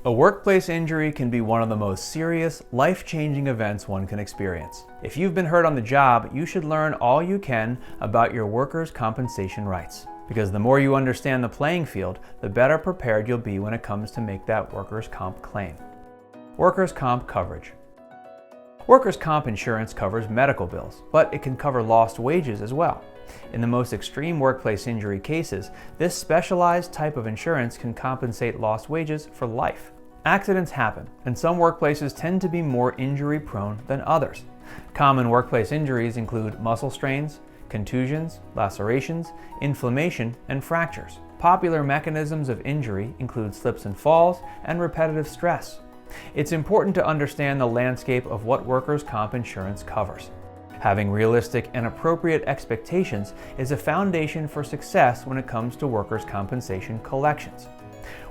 A workplace injury can be one of the most serious, life-changing events one can experience. If you've been hurt on the job, you should learn all you can about your workers' compensation rights. Because the more you understand the playing field, the better prepared you'll be when it comes to make that workers' comp claim. Workers' comp coverage. Workers' comp insurance covers medical bills, but it can cover lost wages as well. In the most extreme workplace injury cases, this specialized type of insurance can compensate lost wages for life. Accidents happen, and some workplaces tend to be more injury-prone than others. Common workplace injuries include muscle strains, contusions, lacerations, inflammation, and fractures. Popular mechanisms of injury include slips and falls and repetitive stress. It's important to understand the landscape of what workers' comp insurance covers. Having realistic and appropriate expectations is a foundation for success when it comes to workers' compensation collections.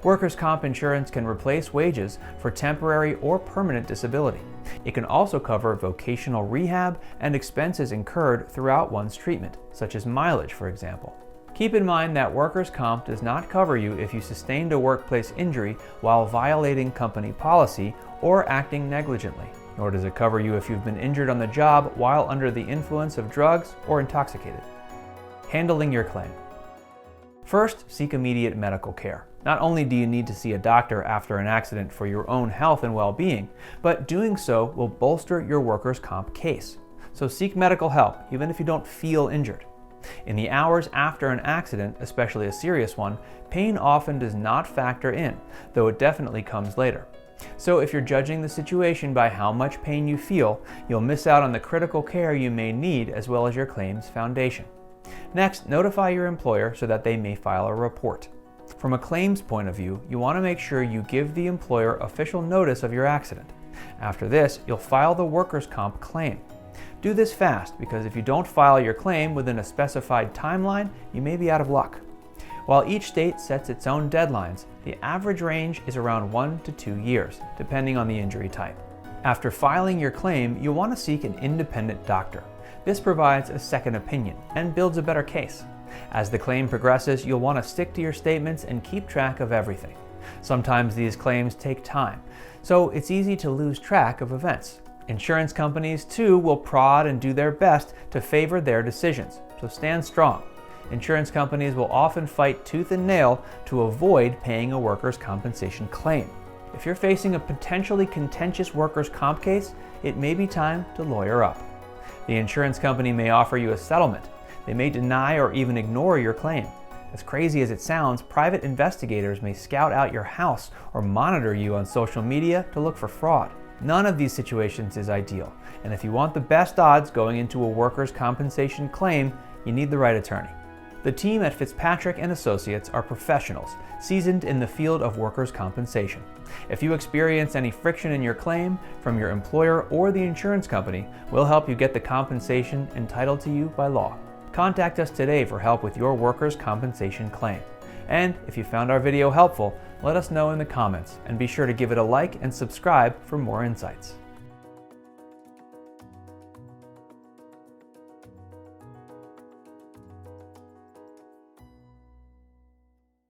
Workers' comp insurance can replace wages for temporary or permanent disability. It can also cover vocational rehab and expenses incurred throughout one's treatment, such as mileage, for example. Keep in mind that workers' comp does not cover you if you sustained a workplace injury while violating company policy or acting negligently, nor does it cover you if you've been injured on the job while under the influence of drugs or intoxicated. Handling your claim. First, seek immediate medical care. Not only do you need to see a doctor after an accident for your own health and well-being, but doing so will bolster your workers' comp case. So seek medical help, even if you don't feel injured. In the hours after an accident, especially a serious one, pain often does not factor in, though it definitely comes later. So if you're judging the situation by how much pain you feel, you'll miss out on the critical care you may need as well as your claim's foundation. Next, notify your employer so that they may file a report. From a claims point of view, you want to make sure you give the employer official notice of your accident. After this, you'll file the workers' comp claim. Do this fast because if you don't file your claim within a specified timeline, you may be out of luck. While each state sets its own deadlines, the average range is around 1 to 2 years, depending on the injury type. After filing your claim, you'll want to seek an independent doctor. This provides a second opinion and builds a better case. As the claim progresses, you'll want to stick to your statements and keep track of everything. Sometimes these claims take time, so it's easy to lose track of events. Insurance companies, too, will prod and do their best to favor their decisions, so stand strong. Insurance companies will often fight tooth and nail to avoid paying a workers' compensation claim. If you're facing a potentially contentious workers' comp case, it may be time to lawyer up. The insurance company may offer you a settlement. They may deny or even ignore your claim. As crazy as it sounds, private investigators may scout out your house or monitor you on social media to look for fraud. None of these situations is ideal, and if you want the best odds going into a workers' compensation claim, you need the right attorney. The team at Fitzpatrick & Associates are professionals, seasoned in the field of workers' compensation. If you experience any friction in your claim from your employer or the insurance company, we'll help you get the compensation entitled to you by law. Contact us today for help with your workers' compensation claim. And if you found our video helpful, let us know in the comments and be sure to give it a like and subscribe for more insights.